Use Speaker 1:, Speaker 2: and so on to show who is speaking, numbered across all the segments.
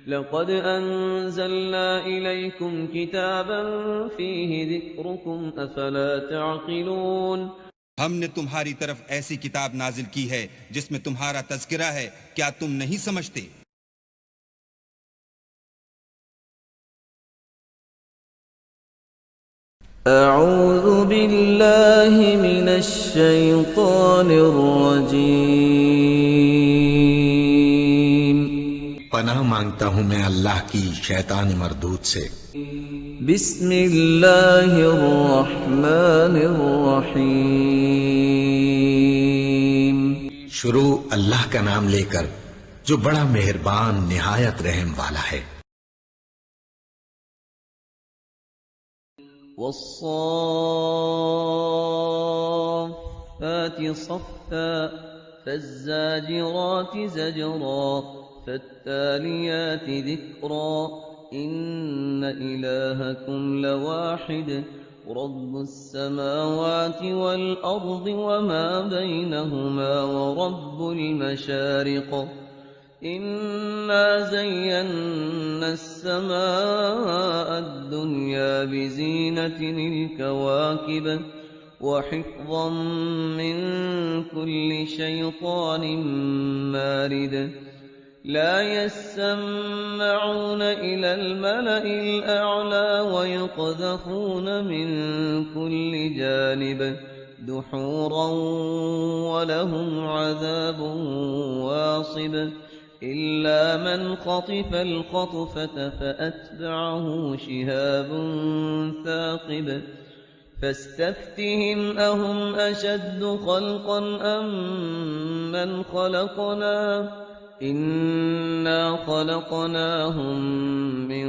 Speaker 1: لقد أنزلنا إليكم كتابا فيه ذكركم أفلا تعقلون
Speaker 2: ہم نے تمہاری طرف ایسی کتاب نازل کی ہے جس میں تمہارا تذکرہ ہے، کیا تم نہیں سمجھتے؟
Speaker 3: اعوذ باللہ من الشیطان الرجیم،
Speaker 4: پناہ مانگتا ہوں میں اللہ کی شیطان مردود سے۔
Speaker 3: بسم اللہ الرحمن الرحیم،
Speaker 4: شروع اللہ کا نام لے کر جو بڑا مہربان نہایت رحم والا ہے۔
Speaker 1: والصافات صفا فالزاجرات زجرا فالتاليات ذكرا إن إلهكم لواحد رب السماوات والأرض وما بينهما ورب المشارق إنا زينا السماء الدنيا بزينة الكواكب وحفظا من كل شيطان مارد لا يسمعون إلى الملأ الأعلى ويقذفون من كل جانب دحورا ولهم عذاب واصب إلا من خطف الخطفة فأتبعه شهاب ثاقب فاستفتهم أهم أشد خلقا أم من خلقنا إنا خلقناهم من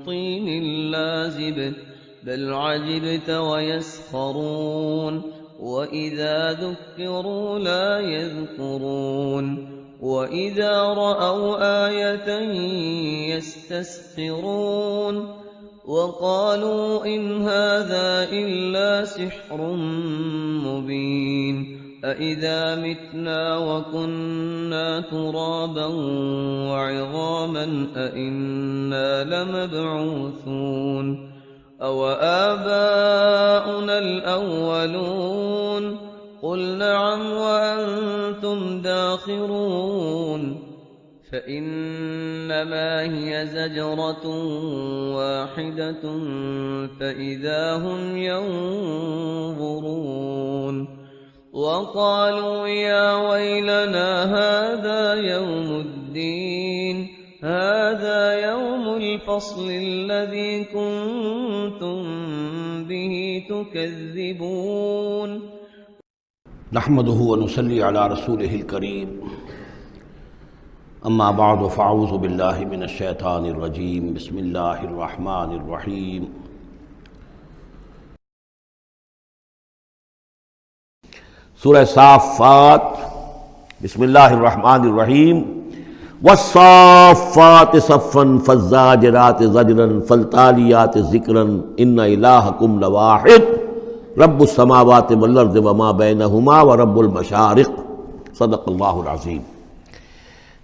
Speaker 1: طين لازب بل عجبت ويسخرون وإذا ذكروا لا يذكرون وَإِذَا رَأَوْا آيَةً يَسْتَسْخِرُونَ وَقَالُوا إِنْ هَذَا إِلَّا سِحْرٌ مُبِينٌ أَإِذَا مِتْنَا وَكُنَّا تُرَابًا وَعِظَامًا أَإِنَّا لَمَبْعُوثُونَ أَوَآبَاؤُنَا الْأَوَّلُونَ قل نعم وأنتم داخرون فإنما هي زجرة واحدة فإذا هم ينظرون وقالوا يا ويلنا هذا يوم الدين هذا يوم الفصل الذي كنتم به تكذبون
Speaker 5: نحمده ونصلي على رسوله الكريم اما بعد فاعوذ بالله من الشيطان الرجيم بسم الله الرحمن الرحيم سورہ صافات بسم اللہ الرحمن الرحیم والصافات صفا فالزاجرات زجرا فالتالیات ذکرا ان الہکم لواحد رب السماوات والارض وما بینہما ورب المشارق صدق اللہ العظیم۔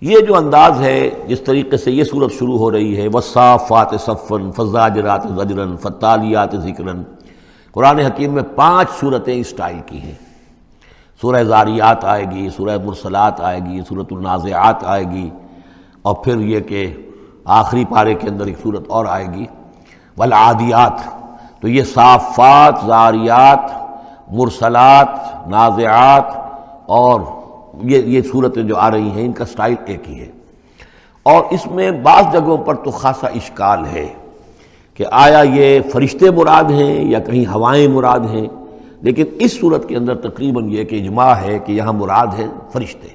Speaker 5: یہ جو انداز ہے جس طریقے سے یہ صورت شروع ہو رہی ہے والصافات صفا فالزاجرات زجرا فالتالیات ذکرا، قرآن حکیم میں 5 صورتیں اس سٹائل کی ہیں۔ سورہ زاریات آئے گی، سورہ مرسلات آئے گی، سورۃ النازعات آئے گی، اور پھر یہ کہ آخری پارے کے اندر ایک صورت اور آئے گی والعادیات۔ تو یہ صافات، زاریات، مرسلات، نازعات اور یہ صورتیں جو آ رہی ہیں ان کا سٹائل ایک ہی ہے، اور اس میں بعض جگہوں پر تو خاصا اشکال ہے کہ آیا یہ فرشتے مراد ہیں یا کہیں ہوائیں مراد ہیں، لیکن اس صورت کے اندر تقریباً یہ کہ اجماع ہے کہ یہاں مراد ہے فرشتے۔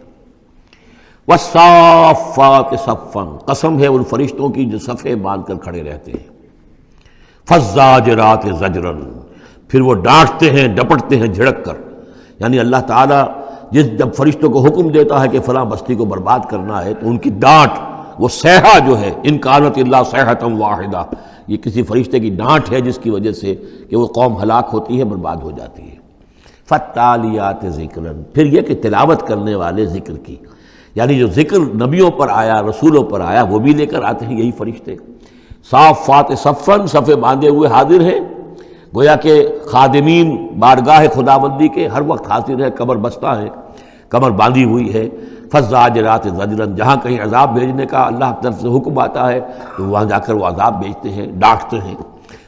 Speaker 5: والصافات صفا، قسم ہے ان فرشتوں کی جو صفے باندھ کر کھڑے رہتے ہیں۔ فالزاجرات زجرا، پھر وہ ڈانٹتے ہیں، ڈپٹتے ہیں جھڑک کر، یعنی اللہ تعالیٰ جب فرشتوں کو حکم دیتا ہے کہ فلاں بستی کو برباد کرنا ہے تو ان کی ڈانٹ، وہ صیحہ جو ہے، ان کانت الا صیحۃ واحدہ، یہ کسی فرشتے کی ڈانٹ ہے جس کی وجہ سے کہ وہ قوم ہلاک ہوتی ہے، برباد ہو جاتی ہے۔ فالتالیات ذکرا، پھر یہ کہ تلاوت کرنے والے ذکر کی، یعنی جو ذکر نبیوں پر آیا، رسولوں پر آیا، وہ بھی لے کر آتے ہیں یہی فرشتے۔ صافات صفن، صفے باندھے ہوئے حاضر ہیں، گویا کہ خادمین بارگاہ خداوندی کے ہر وقت حاضر ہے، کمر بستہ ہے، کمر باندھی ہوئی ہے۔ فالزاجرات زجرا، جہاں کہیں عذاب بھیجنے کا اللہ کی طرف سے حکم آتا ہے تو وہاں جا کر وہ عذاب بھیجتے ہیں، ڈانٹتے ہیں۔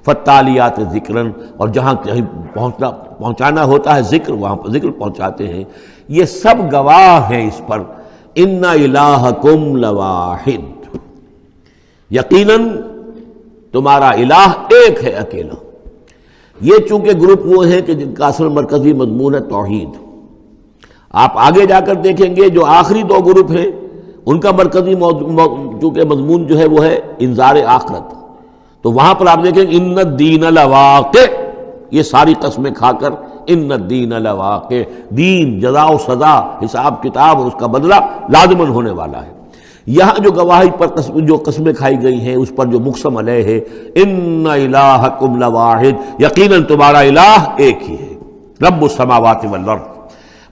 Speaker 5: فالتالیات ذکرا، اور جہاں کہیں پہنچانا ہوتا ہے ذکر، وہاں پر ذکر پہنچاتے ہیں۔ یہ سب گواہ ہیں اس پر، ان الہکم لواحد، یقیناً تمہارا الہ ایک ہے، اکیلا۔ یہ چونکہ گروپ وہ ہیں کہ جن کا اصل مرکزی مضمون ہے توحید۔ آپ آگے جا کر دیکھیں گے جو آخری دو گروپ ہیں ان کا مرکزی چونکہ مضمون جو ہے وہ ہے انذار آخرت، تو وہاں پر آپ دیکھیں ان الدین لواقع، یہ ساری قسمیں کھا کر ان الدین لواقع، دین، جزا و سزا، حساب کتاب اور اس کا بدلہ لازماً ہونے والا ہے۔ یہاں جو گواہی پر جو قسمیں کھائی گئی ہیں اس پر جو مقسم علیہ ہے، ان الہکم لواحد، یقیناً تمہارا الہ ایک ہی ہے، رب السماوات والارض،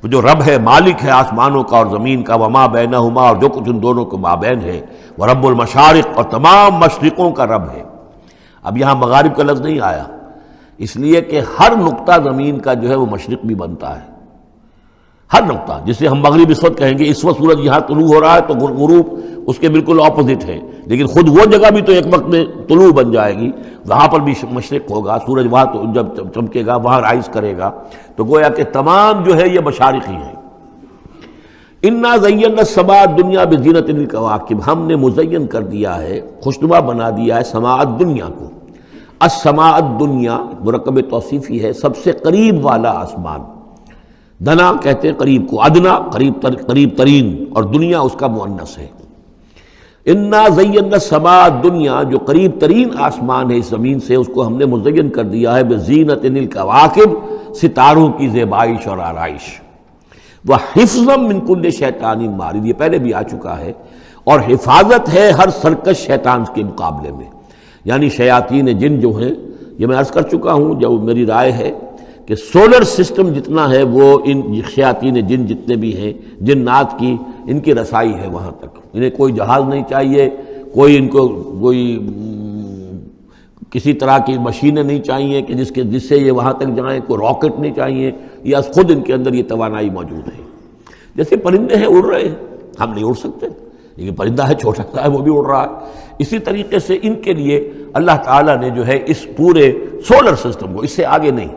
Speaker 5: وہ جو رب ہے، مالک ہے آسمانوں کا اور زمین کا، وما بینہما، اور جو کچھ ان دونوں کے مابین ہے، ورب المشارق، اور تمام مشرقوں کا رب ہے۔ اب یہاں مغارب کا لفظ نہیں آیا، اس لیے کہ ہر نقطہ زمین کا جو ہے وہ مشرق بھی بنتا ہے، ہر نقطہ، جسے ہم مغرب اس وقت کہیں گے، اس وقت سورج یہاں طلوع ہو رہا ہے تو غروب اس کے بالکل اپوزٹ ہے، لیکن خود وہ جگہ بھی تو ایک وقت میں طلوع بن جائے گی، وہاں پر بھی مشرق ہوگا، سورج وہاں تو جب چمکے گا وہاں رائز کرے گا، تو گویا کہ تمام جو ہے یہ مشارق ہی ہیں۔ انا زینا السماء الدنیا بزینۃ الکواکب، ہم نے مزین کر دیا ہے، خوشنما بنا دیا ہے سماء الدنیا کو۔ السماء الدنیا مرکب توصیفی ہے، سب سے قریب والا آسمان، دنا کہتے ہیں قریب کو، ادنا قریب ترین، اور دنیا اس کا مؤنث ہے۔ انا زینا السماء الدنیا، جو قریب ترین آسمان ہے اس زمین سے، اس کو ہم نے مزین کر دیا ہے بزینۃ الکواکب، ستاروں کی زیبائش اور آرائش، وحفظا من کل شیطان مارد، یہ پہلے بھی آ چکا ہے، اور حفاظت ہے ہر سرکش شیطان کے مقابلے میں، یعنی شیاطین جن جو ہیں، یہ میں عرض کر چکا ہوں، جو میری رائے ہے کہ سولر سسٹم جتنا ہے وہ ان شیاطین جن جتنے بھی ہیں، جنات کی، ان کی رسائی ہے وہاں تک، انہیں کوئی جہاز نہیں چاہیے، کوئی ان کو کوئی کسی طرح کی مشینیں نہیں چاہیے کہ جس سے یہ وہاں تک جائیں، کوئی راکٹ نہیں چاہیے، یا خود ان کے اندر یہ توانائی موجود ہے۔ جیسے پرندے ہیں اڑ رہے ہیں، ہم نہیں اڑ سکتے، لیکن پرندہ ہے چھوٹا سا ہے وہ بھی اڑ رہا ہے، اسی طریقے سے ان کے لیے اللہ تعالیٰ نے جو ہے اس پورے سولر سسٹم کو، اس سے آگے نہیں،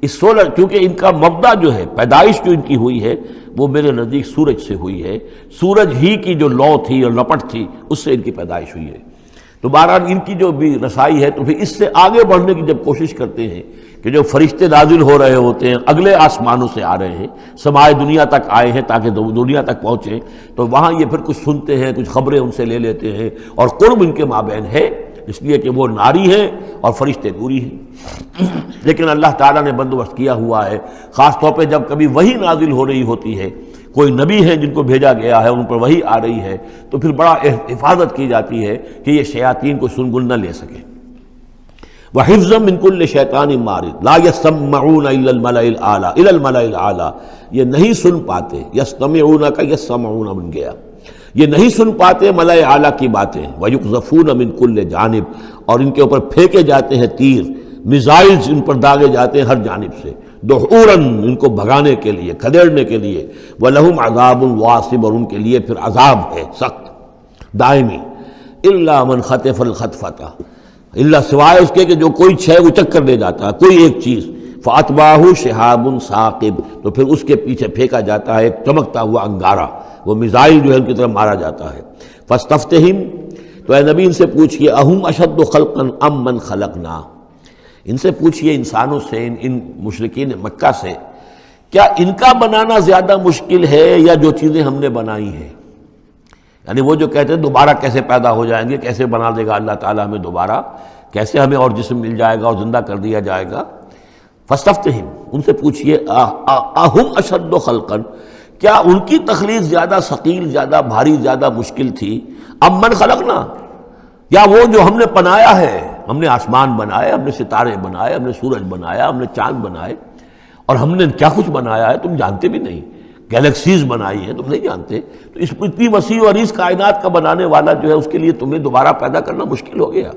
Speaker 5: اس سولر، کیونکہ ان کا مبدا جو ہے، پیدائش جو ان کی ہوئی ہے وہ میرے نزدیک سورج سے ہوئی ہے، سورج ہی کی جو لو تھی اور لپٹ تھی اس سے ان کی پیدائش ہوئی ہے، تو بہرحال ان کی جو بھی رسائی ہے، تو پھر اس سے آگے بڑھنے کی جب کوشش کرتے ہیں کہ جو فرشتے نازل ہو رہے ہوتے ہیں اگلے آسمانوں سے آ رہے ہیں، سمائے دنیا تک آئے ہیں تاکہ دنیا تک پہنچیں، تو وہاں یہ پھر کچھ سنتے ہیں، کچھ خبریں ان سے لے لیتے ہیں، اور قرب ان کے مابین ہے، اس لیے کہ وہ ناری ہیں اور فرشتے نوری ہیں، لیکن اللہ تعالیٰ نے بندوبست کیا ہوا ہے، خاص طور پہ جب کبھی وحی نازل ہو رہی ہوتی ہے، کوئی نبی ہے جن کو بھیجا گیا ہے، ان پر وحی آ رہی ہے، تو پھر بڑا حفاظت کی جاتی ہے کہ یہ شیاطین کو سنگل نہ لے سکے۔ وحفظا من کل شیطان مارد لا یسمعون الا الملأ الاعلی الى الملأ الاعلی، یہ نہیں سن پاتے، یستمعون کا یسمعون بن گیا، یہ نہیں سن پاتے ملأ اعلیٰ کی باتیں، ویقذفون من کل جانب، اور ان کے اوپر پھینکے جاتے ہیں تیر، میزائلز ان پر داغے جاتے ہیں ہر جانب سے، دحوراً ان کو بھگانے کے لیے، کھدیڑنے کے لیے، وَلَهُمْ عَذَابٌ وَاصِبٌ، اور ان کے لیے پھر عذاب ہے سخت دائمی، إِلَّا مَنْ خَطَفَ الْخَطْفَةَ، اللہ سوائے اس کے کہ جو کوئی شے اچک کر لے جاتا ہے، کوئی ایک چیز، فَأَتْبَعَهُ شِهَابٌ ثَاقِبٌ، تو پھر اس کے پیچھے پھینکا جاتا ہے ایک چمکتا ہوا انگارہ، وہ میزائل جو ہے ان کی طرف مارا جاتا ہے۔ فَاسْتَفْتِهِمْ، تو اے نبی ان سے پوچھئے، أَهُمْ أَشَدُّ خَلْقًا أَمْ مَنْ خَلَقْنَا، ان سے پوچھئے انسانوں سے، ان مشرکین مکہ سے، کیا ان کا بنانا زیادہ مشکل ہے یا جو چیزیں ہم نے بنائی ہیں؟ یعنی وہ جو کہتے ہیں دوبارہ کیسے پیدا ہو جائیں گے، کیسے بنا دے گا اللہ تعالیٰ ہمیں دوبارہ، کیسے ہمیں اور جسم مل جائے گا اور زندہ کر دیا جائے گا۔ فاستفتہم، ان سے پوچھئے، اہم اشد خلقا، کیا ان کی تخلیق زیادہ ثقیل، زیادہ بھاری، زیادہ مشکل تھی، ام من خلقنا، یا وہ جو ہم نے بنایا ہے، ہم نے آسمان بنائے، ہم نے ستارے بنائے، ہم نے سورج بنایا، ہم نے چاند بنائے، اور ہم نے کیا کچھ بنایا ہے تم جانتے بھی نہیں، گیلیکسیز بنائی ہیں، تم نہیں جانتے؟ تو اس اتنی وسیع اور اس کائنات کا بنانے والا جو ہے اس کے لیے تمہیں دوبارہ پیدا کرنا مشکل ہو گیا۔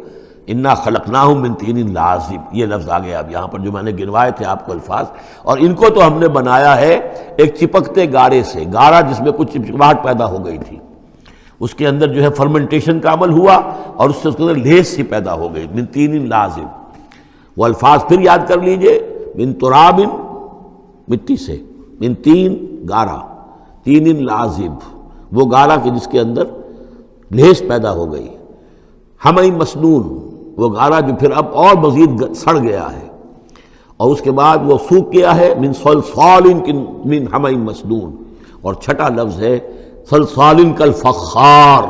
Speaker 5: انا خلقناہم من طین لازب، یہ لفظ آ گیا اب یہاں پر جو میں نے گنوائے تھے آپ کو الفاظ، اور ان کو تو ہم نے بنایا ہے ایک چپکتے گارے سے، گارا جس میں کچھ چپچپاہٹ پیدا ہو گئی تھی، اس کے اندر جو ہے فرمنٹیشن کا عمل ہوا اور اس سے اس کے اندر لیس سی پیدا ہو گئی، من طین لازب۔ وہ الفاظ پھر یاد کر لیجئے، من تراب، مٹی سے، من تین گارا، تین لازب، وہ گارا کہ جس کے اندر لیس پیدا ہو گئی، ہمئی مسنون، وہ گارا جو پھر اب اور مزید سڑ گیا ہے، اور اس کے بعد وہ سوکھ گیا ہے، من صلصال من ہمئی مسنون، اور چھٹا لفظ ہے صلصال کالفخار،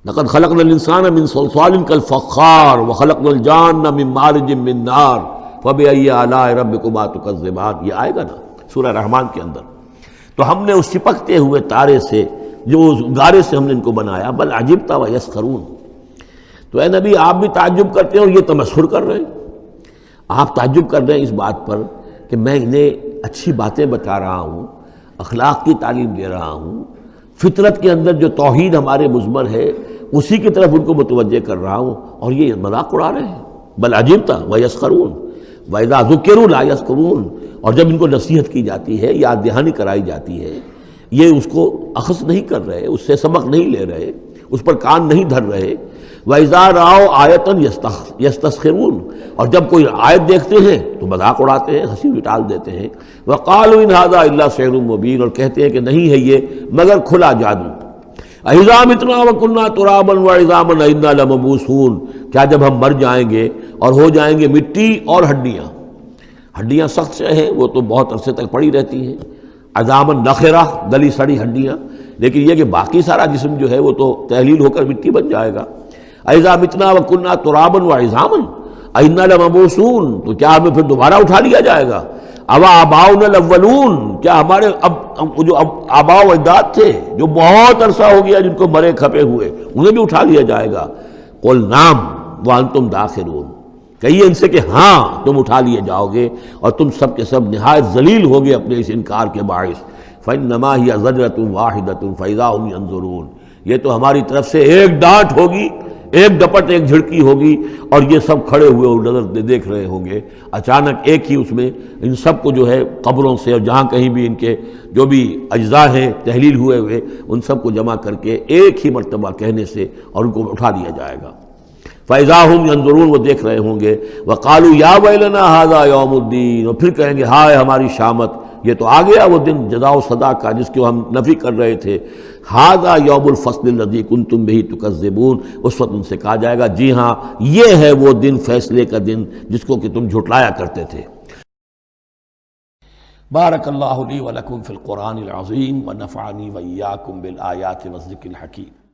Speaker 5: لقد خلقنا الانسان من صلصال کالفخار وخلقنا الجان من مارج من نار فبأي آلاء ربكما تكذبان، یہ آئے گا نا سورہ رحمان کے اندر۔ تو ہم نے اس چپکتے ہوئے تارے سے، جو اس گارے سے ہم نے ان کو بنایا، بل عجبت ویسخرون، تو اے نبی آپ بھی تعجب کرتے ہیں اور یہ تمسخر کر رہے ہیں، آپ تعجب کر رہے ہیں اس بات پر کہ میں انہیں اچھی باتیں بتا رہا ہوں، اخلاق کی تعلیم دے رہا ہوں، فطرت کے اندر جو توحید ہمارے مضمر ہے اسی کی طرف ان کو متوجہ کر رہا ہوں، اور یہ مذاق اڑا رہے ہیں۔ بل عجبت ویسخرون وَإِذَا ذُكِّرُوا لَا يَذْكُرُونَ، اور جب ان کو نصیحت کی جاتی ہے، یاد دہانی کرائی جاتی ہے، یہ اس کو اخذ نہیں کر رہے، اس سے سبق نہیں لے رہے، اس پر کان نہیں دھر رہے۔ وَإِذَا رَأَوْا آیَةً يَسْتَسْخِرُونَ، اور جب کوئی آیت دیکھتے ہیں تو مذاق اڑاتے ہیں، ہنسی ٹال دیتے ہیں۔ وَقَالُوا إِنْ هَذَا إِلَّا سِحْرٌ مُبِينٌ، اور کہتے ہیں کہ نہیں ہے یہ مگر کھلا جادو۔ اَإِذَا مِتْنَا وَكُنَّا تُرَابًا وَعِظَامًا أَإِنَّا لَمَبْعُوثُونَ، کیا جب ہم مر جائیں گے اور ہو جائیں گے مٹی اور ہڈیاں، ہڈیاں سخت سے ہیں وہ تو بہت عرصے تک پڑی رہتی ہیں، عظامًا نخرہ، گلی سڑی ہڈیاں، لیکن یہ کہ باقی سارا جسم جو ہے وہ تو تحلیل ہو کر مٹی بن جائے گا۔ اَإِذَا مِتْنَا وَكُنَّا تُرَابًا وَعِظَامًا أَإِنَّا لَمَبْعُوثُونَ، تو کیا ہمیں پھر دوبارہ اٹھا لیا جائے گا؟ اَوَا آبَاؤُنَا الْأَوَّلُونَ، کیا ہمارے جو آباء و اجداد تھے جو بہت عرصہ ہو گیا جن کو مرے کھپے ہوئے، انہیں بھی اٹھا لیا جائے گا؟ قُلْ نَعَمْ وَأَنْتُمْ دَاخِرُونَ، کہیے ان سے کہ ہاں تم اٹھا لیے جاؤ گے، اور تم سب کے سب نہایت ذلیل ہوگے اپنے اس انکار کے باعث۔ فَإِنَّمَا هِيَ زَجْرَةٌ وَاحِدَةٌ فَإِذَا هُمْ يَنظُرُونَ، یہ تو ہماری طرف سے ایک ڈانٹ ہوگی، ایک ڈپٹ، ایک جھڑکی ہوگی، اور یہ سب کھڑے ہوئے اور نظر دیکھ رہے ہوں گے۔ اچانک ایک ہی اس میں ان سب کو جو ہے قبروں سے اور جہاں کہیں بھی ان کے جو بھی اجزاء ہیں تحلیل ہوئے ہوئے ان سب کو جمع کر کے ایک ہی مرتبہ کہنے سے اور ان کو اٹھا دیا جائے گا۔ فَإِذَا هُمْ يَنظُرُونَ، وہ دیکھ رہے ہوں گے۔ وَقَالُوا يَا وَيْلَنَا هَذَا يَوْمُ الدِّينِ، اور پھر کہیں گے ہائے ہماری شامت، یہ تو آ گیا وہ دن جزا و سزا کا جس کو ہم نفی کر رہے تھے۔ هَذَا يَوْمُ الْفَصْلِ الَّذِي كُنْتُمْ بِهِ تُكَذِّبُونَ، اس وقت ان سے کہا جائے گا جی ہاں یہ ہے وہ دن، فیصلے کا دن جس کو کہ تم جھٹلایا کرتے تھے۔ بارک اللہ لی و لکم فی القرآن العظیم ونفعنی وإیاکم بالآیات والذکر الحکیم۔